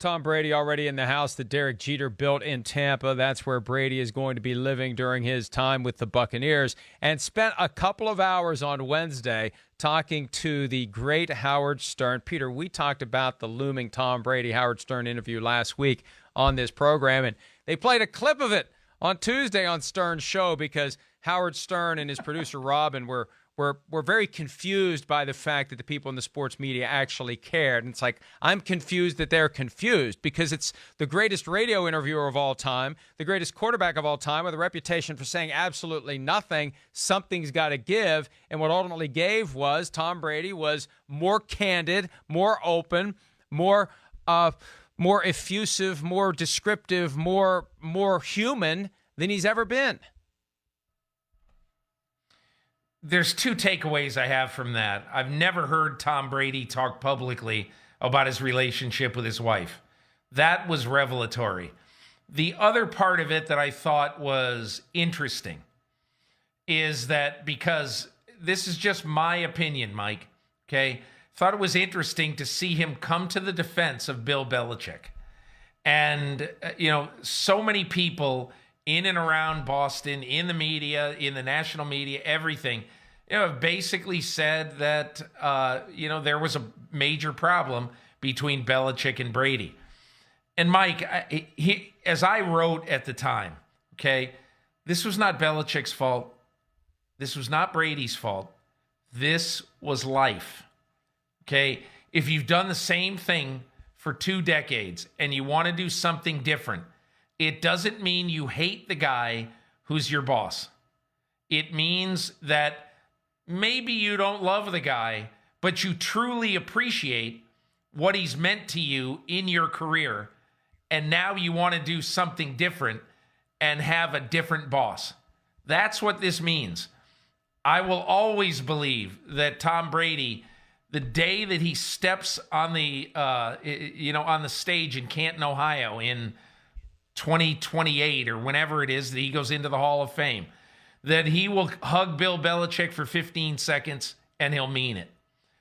Tom Brady already in the house that Derek Jeter built in Tampa. That's where Brady is going to be living during his time with the Buccaneers, and spent a couple of hours on Wednesday talking to the great Howard Stern. Peter, we talked about the looming Tom Brady-Howard Stern interview last week on this program, and they played a clip of it on Tuesday on Stern's show because Howard Stern and his producer Robin were very confused by the fact that the people in the sports media actually cared. And it's like, I'm confused that they're confused because it's the greatest radio interviewer of all time, the greatest quarterback of all time with a reputation for saying absolutely nothing. Something's got to give. And what ultimately gave was Tom Brady was more candid, more open, more effusive, more descriptive, more human than he's ever been. There's two takeaways I have from that. I've never heard Tom Brady talk publicly about his relationship with his wife. That was revelatory. The other part of it that I thought was interesting is that, because this is just my opinion, Mike, okay? Thought it was interesting to see him come to the defense of Bill Belichick. And, so many people in and around Boston, in the media, in the national media, everything, have basically said that, there was a major problem between Belichick and Brady. And Mike, as I wrote at the time, okay, this was not Belichick's fault. This was not Brady's fault. This was life, okay? If you've done the same thing for 2 decades and you want to do something different, it doesn't mean you hate the guy who's your boss. It means that maybe you don't love the guy, but you truly appreciate what he's meant to you in your career, and now you want to do something different and have a different boss. That's what this means. I will always believe that Tom Brady, the day that he steps on the on the stage in Canton, Ohio in 2028 or whenever it is that he goes into the Hall of Fame, that he will hug Bill Belichick for 15 seconds and he'll mean it.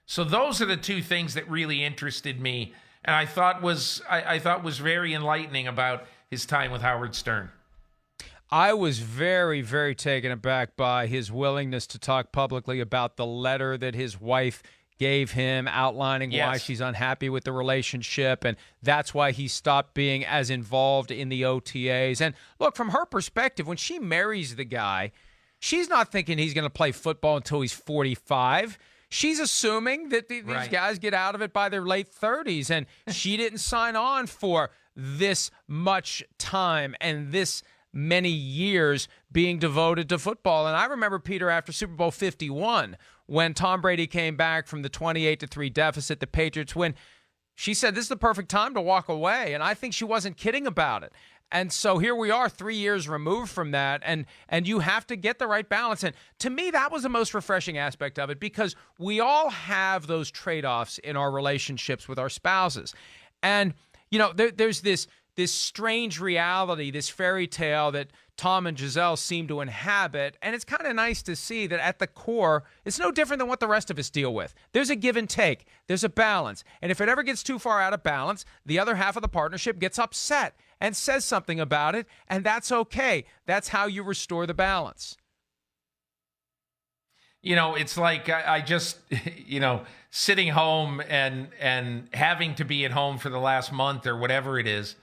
So those are the two things that really interested me, and I thought was very enlightening about his time with Howard Stern. I was very, very taken aback by his willingness to talk publicly about the letter that his wife gave him outlining why she's unhappy with the relationship, and that's why he stopped being as involved in the OTAs. And look, from her perspective, when she marries the guy, she's not thinking he's going to play football until he's 45. She's assuming that these guys get out of it by their late 30s, and she didn't sign on for this much time and this many years being devoted to football. And I remember, Peter, after Super Bowl 51, when Tom Brady came back from the 28-3 deficit, the Patriots win, she said, this is the perfect time to walk away. And I think she wasn't kidding about it. And so here we are 3 years removed from that, and you have to get the right balance. And to me, that was the most refreshing aspect of it, because we all have those trade-offs in our relationships with our spouses. And, there's this strange reality, this fairy tale that Tom and Giselle seem to inhabit, and it's kind of nice to see that at the core, it's no different than what the rest of us deal with. There's a give and take. There's a balance. And if it ever gets too far out of balance, the other half of the partnership gets upset and says something about it, and that's okay. That's how you restore the balance. It's like I just, sitting home and having to be at home for the last month or whatever it is.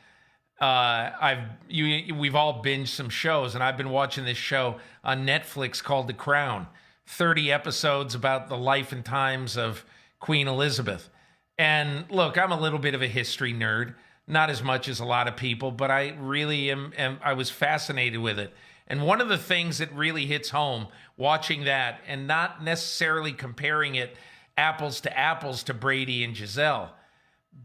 We've all binged some shows, and I've been watching this show on Netflix called The Crown. 30 episodes about the life and times of Queen Elizabeth. And look, I'm a little bit of a history nerd, not as much as a lot of people, but I really I was fascinated with it. And one of the things that really hits home watching that, and not necessarily comparing it apples to Brady and Giselle,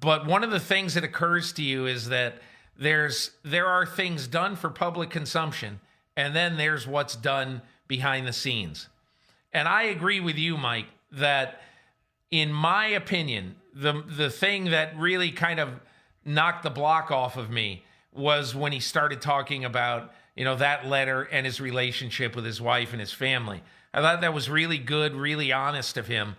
but one of the things that occurs to you is that there are things done for public consumption, and then there's what's done behind the scenes. And I agree with you, Mike, that in my opinion, the thing that really kind of knocked the block off of me was when he started talking about, that letter and his relationship with his wife and his family. I thought that was really good, really honest of him.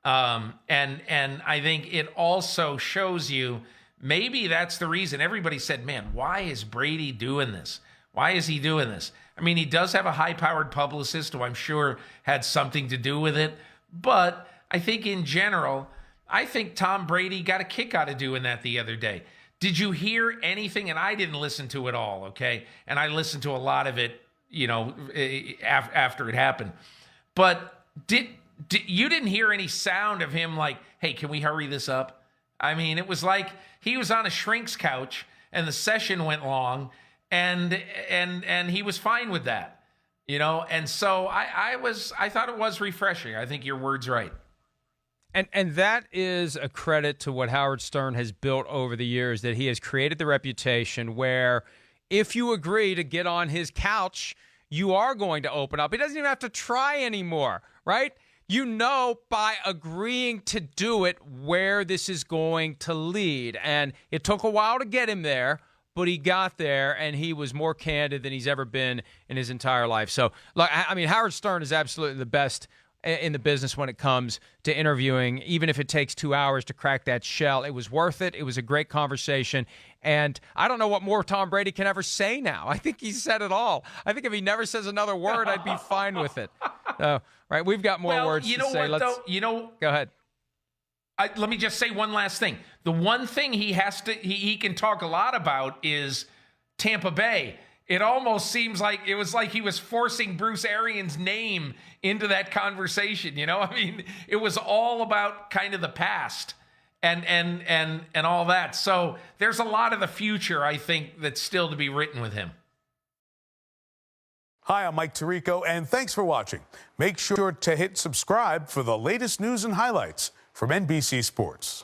And I think it also shows you maybe that's the reason. Everybody said, man, why is Brady doing this? Why is he doing this? I mean, he does have a high-powered publicist who I'm sure had something to do with it. But I think in general, I think Tom Brady got a kick out of doing that the other day. Did you hear anything? And I didn't listen to it all, okay? And I listened to a lot of it, after it happened. But you didn't hear any sound of him like, hey, can we hurry this up? I mean, it was like he was on a shrink's couch and the session went long, and he was fine with that, And so I thought it was refreshing. I think your word's right. And that is a credit to what Howard Stern has built over the years, that he has created the reputation where if you agree to get on his couch, you are going to open up. He doesn't even have to try anymore, right? By agreeing to do it where this is going to lead. And it took a while to get him there, but he got there, and he was more candid than he's ever been in his entire life. So, look, I mean, Howard Stern is absolutely the best in the business when it comes to interviewing, even if it takes 2 hours to crack that shell. It was worth it. It was a great conversation. And I don't know what more Tom Brady can ever say now. I think he said it all. I think if he never says another word, I'd be fine with it. Right, we've got more words to say. Go ahead. Let me just say one last thing. The one thing he can talk a lot about is Tampa Bay. It almost seems like it was like he was forcing Bruce Arians' name into that conversation. I mean, it was all about kind of the past and all that. So there's a lot of the future, I think, that's still to be written with him. Hi, I'm Mike Tirico, and thanks for watching. Make sure to hit subscribe for the latest news and highlights from NBC Sports.